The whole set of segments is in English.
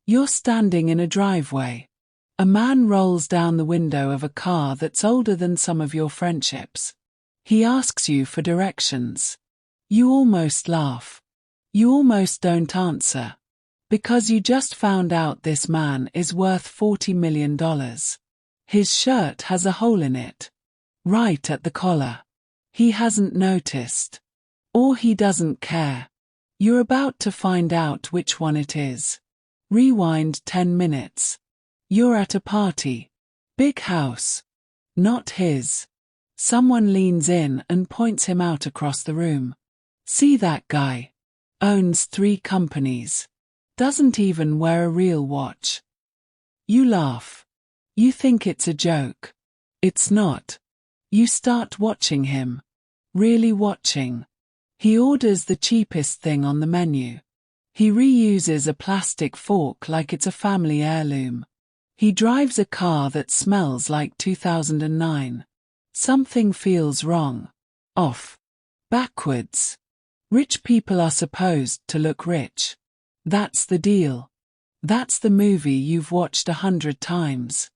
You're standing in a driveway. A man rolls down the window of a car that's older than some of your friendships. He asks you for directions. You almost laugh. You almost don't answer. Because you just found out this man is worth $40 million. His shirt has a hole in it. Right at the collar. He hasn't noticed. Or he doesn't care. You're about to find out which one it is. Rewind 10 minutes. You're at a party. Big house. Not his. Someone leans in and points him out across the room. See that guy? Owns 3 companies. Doesn't even wear a real watch. You laugh. You think it's a joke. It's not. You start watching him. Really watching. He orders the cheapest thing on the menu. He reuses a plastic fork like it's a family heirloom. He drives a car that smells like 2009. Something feels wrong. Off. Backwards. Rich people are supposed to look rich. That's the deal. That's the movie you've watched 100 times.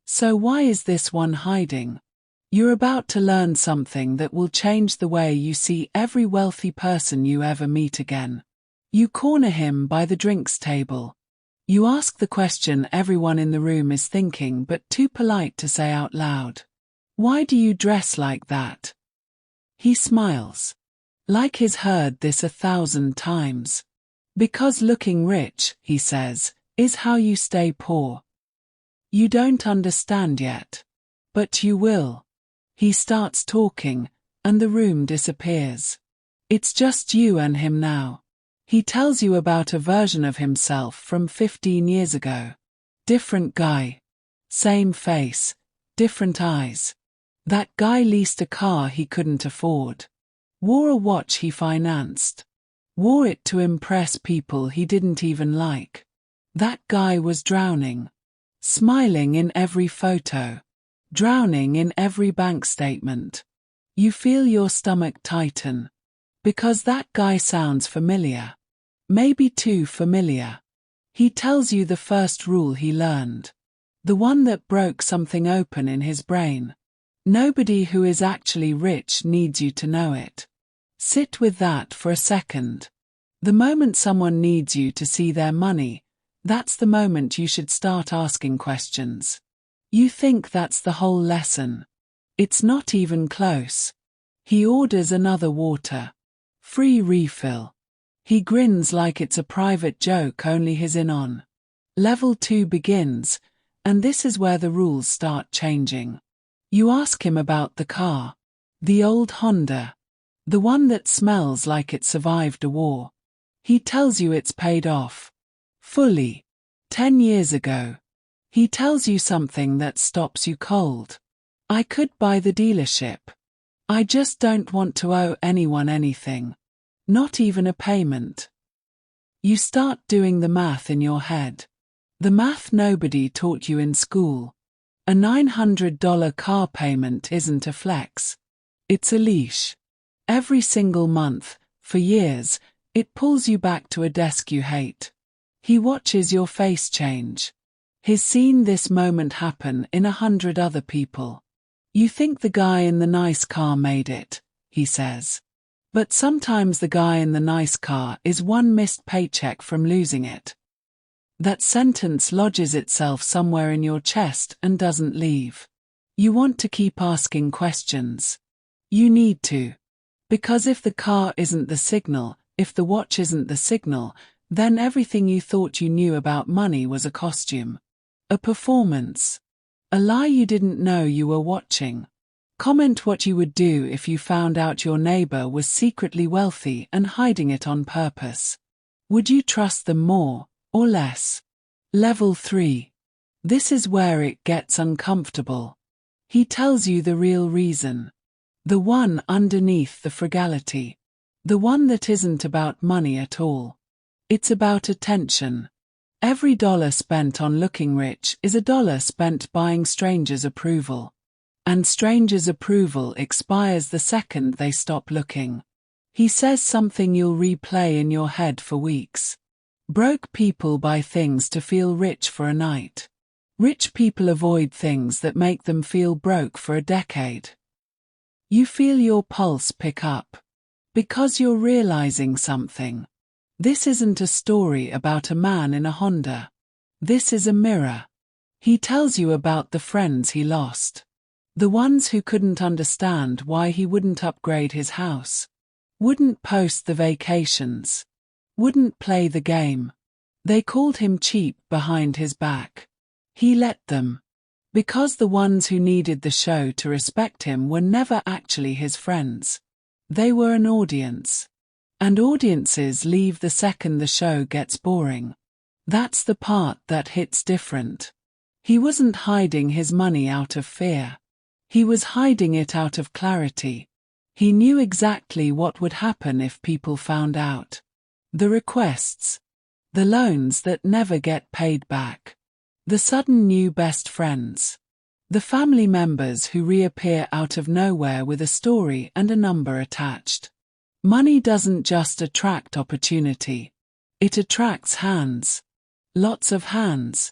So why is this one hiding? You're about to learn something that will change the way you see every wealthy person you ever meet again. You corner him by the drinks table. You ask the question everyone in the room is thinking but too polite to say out loud. Why do you dress like that? He smiles. Like he's heard this 1,000 times. Because looking rich, he says, is how you stay poor. You don't understand yet. But you will. He starts talking, and the room disappears. It's just you and him now. He tells you about a version of himself from 15 years ago. Different guy. Same face. Different eyes. That guy leased a car he couldn't afford. Wore a watch he financed. Wore it to impress people he didn't even like. That guy was drowning. Smiling in every photo. Drowning in every bank statement. You feel your stomach tighten. Because that guy sounds familiar. Maybe too familiar. He tells you the first rule he learned. The one that broke something open in his brain. Nobody who is actually rich needs you to know it. Sit with that for a second. The moment someone needs you to see their money, that's the moment you should start asking questions. You think that's the whole lesson. It's not even close. He orders another water. Free refill. He grins like it's a private joke only he's in on. Level 2 begins, and this is where the rules start changing. You ask him about the car. The old Honda. The one that smells like it survived a war. He tells you it's paid off. Fully. 10 years ago. He tells you something that stops you cold. I could buy the dealership. I just don't want to owe anyone anything. Not even a payment. You start doing the math in your head. The math nobody taught you in school. A $900 car payment isn't a flex. It's a leash. Every single month, for years, it pulls you back to a desk you hate. He watches your face change. He's seen this moment happen in 100 other people. You think the guy in the nice car made it, he says. But sometimes the guy in the nice car is one missed paycheck from losing it. That sentence lodges itself somewhere in your chest and doesn't leave. You want to keep asking questions. You need to. Because if the car isn't the signal, if the watch isn't the signal, then everything you thought you knew about money was a costume. A performance. A lie you didn't know you were watching. Comment what you would do if you found out your neighbor was secretly wealthy and hiding it on purpose. Would you trust them more, or less? Level 3. This is where it gets uncomfortable. He tells you the real reason. The one underneath the frugality. The one that isn't about money at all. It's about attention. Every dollar spent on looking rich is a dollar spent buying strangers' approval. And strangers' approval expires the second they stop looking. He says something you'll replay in your head for weeks. Broke people buy things to feel rich for a night. Rich people avoid things that make them feel broke for a decade. You feel your pulse pick up. Because you're realizing something. This isn't a story about a man in a Honda. This is a mirror. He tells you about the friends he lost. The ones who couldn't understand why he wouldn't upgrade his house. Wouldn't post the vacations. Wouldn't play the game. They called him cheap behind his back. He let them. Because the ones who needed the show to respect him were never actually his friends. They were an audience. And audiences leave the second the show gets boring. That's the part that hits different. He wasn't hiding his money out of fear. He was hiding it out of clarity. He knew exactly what would happen if people found out. The requests. The loans that never get paid back. The sudden new best friends. The family members who reappear out of nowhere with a story and a number attached. Money doesn't just attract opportunity. It attracts hands. Lots of hands.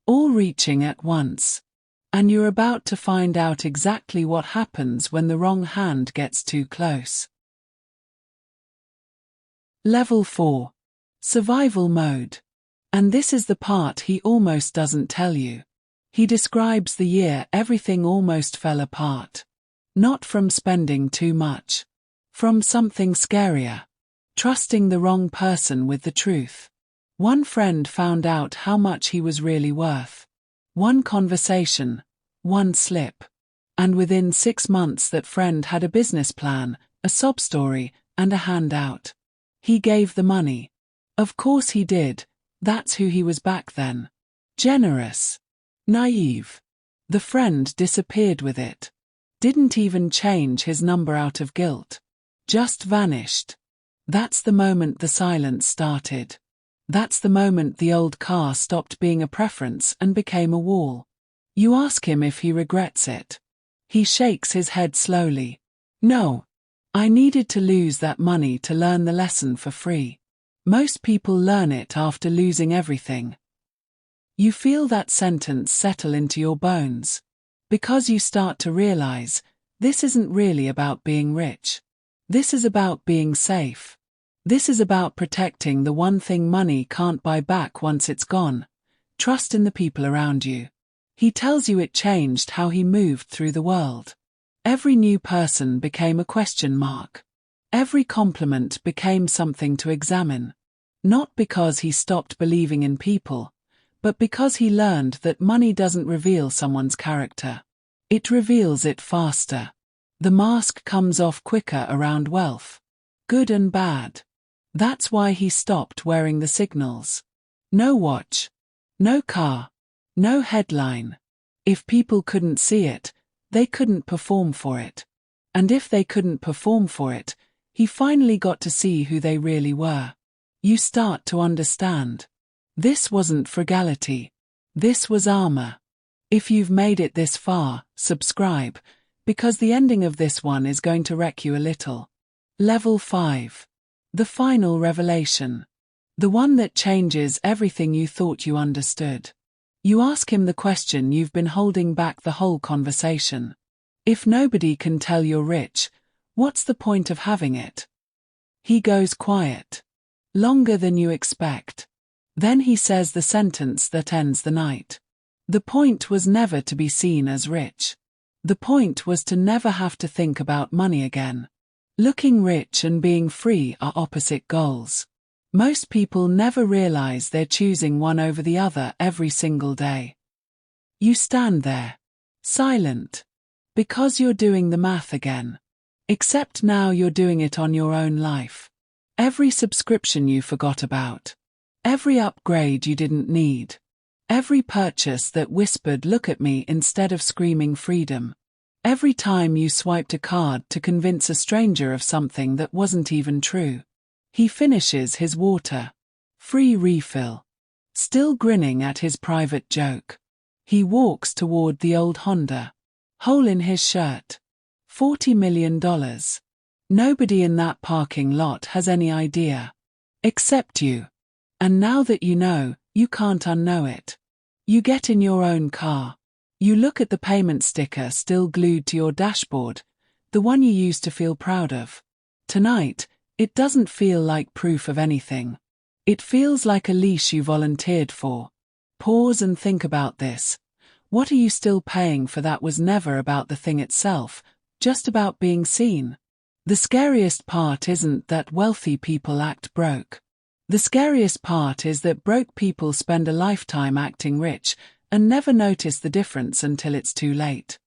All reaching at once. And you're about to find out exactly what happens when the wrong hand gets too close. Level 4. Survival mode. And this is the part he almost doesn't tell you. He describes the year everything almost fell apart. Not from spending too much. From something scarier. Trusting the wrong person with the truth. One friend found out how much he was really worth. One conversation. One slip. And within 6 months that friend had a business plan, a sob story, and a handout. He gave the money. Of course he did. That's who he was back then. Generous. Naive. The friend disappeared with it. Didn't even change his number out of guilt. Just vanished. That's the moment the silence started. That's the moment the old car stopped being a preference and became a wall. You ask him if he regrets it. He shakes his head slowly. No. I needed to lose that money to learn the lesson for free. Most people learn it after losing everything. You feel that sentence settle into your bones. Because you start to realize, this isn't really about being rich. This is about being safe. This is about protecting the one thing money can't buy back once it's gone. Trust in the people around you. He tells you it changed how he moved through the world. Every new person became a question mark. Every compliment became something to examine. Not because he stopped believing in people, but because he learned that money doesn't reveal someone's character. It reveals it faster. The mask comes off quicker around wealth. Good and bad. That's why he stopped wearing the signals. No watch. No car. No headline. If people couldn't see it, they couldn't perform for it. And if they couldn't perform for it, he finally got to see who they really were. You start to understand. This wasn't frugality. This was armor. If you've made it this far, subscribe, because the ending of this one is going to wreck you a little. Level 5. The final revelation. The one that changes everything you thought you understood. You ask him the question you've been holding back the whole conversation. If nobody can tell you're rich, what's the point of having it? He goes quiet. Longer than you expect. Then he says the sentence that ends the night. The point was never to be seen as rich. The point was to never have to think about money again. Looking rich and being free are opposite goals. Most people never realize they're choosing one over the other every single day. You stand there, silent, because you're doing the math again. Except now you're doing it on your own life. Every subscription you forgot about. Every upgrade you didn't need. Every purchase that whispered "look at me" instead of screaming freedom. Every time you swiped a card to convince a stranger of something that wasn't even true. He finishes his water. Free refill. Still grinning at his private joke. He walks toward the old Honda. Hole in his shirt. $40 million. Nobody in that parking lot has any idea. Except you. And now that you know, you can't unknow it. You get in your own car. You look at the payment sticker still glued to your dashboard, the one you used to feel proud of. Tonight, it doesn't feel like proof of anything. It feels like a leash you volunteered for. Pause and think about this. What are you still paying for that was never about the thing itself, just about being seen? The scariest part isn't that wealthy people act broke. The scariest part is that broke people spend a lifetime acting rich and never notice the difference until it's too late.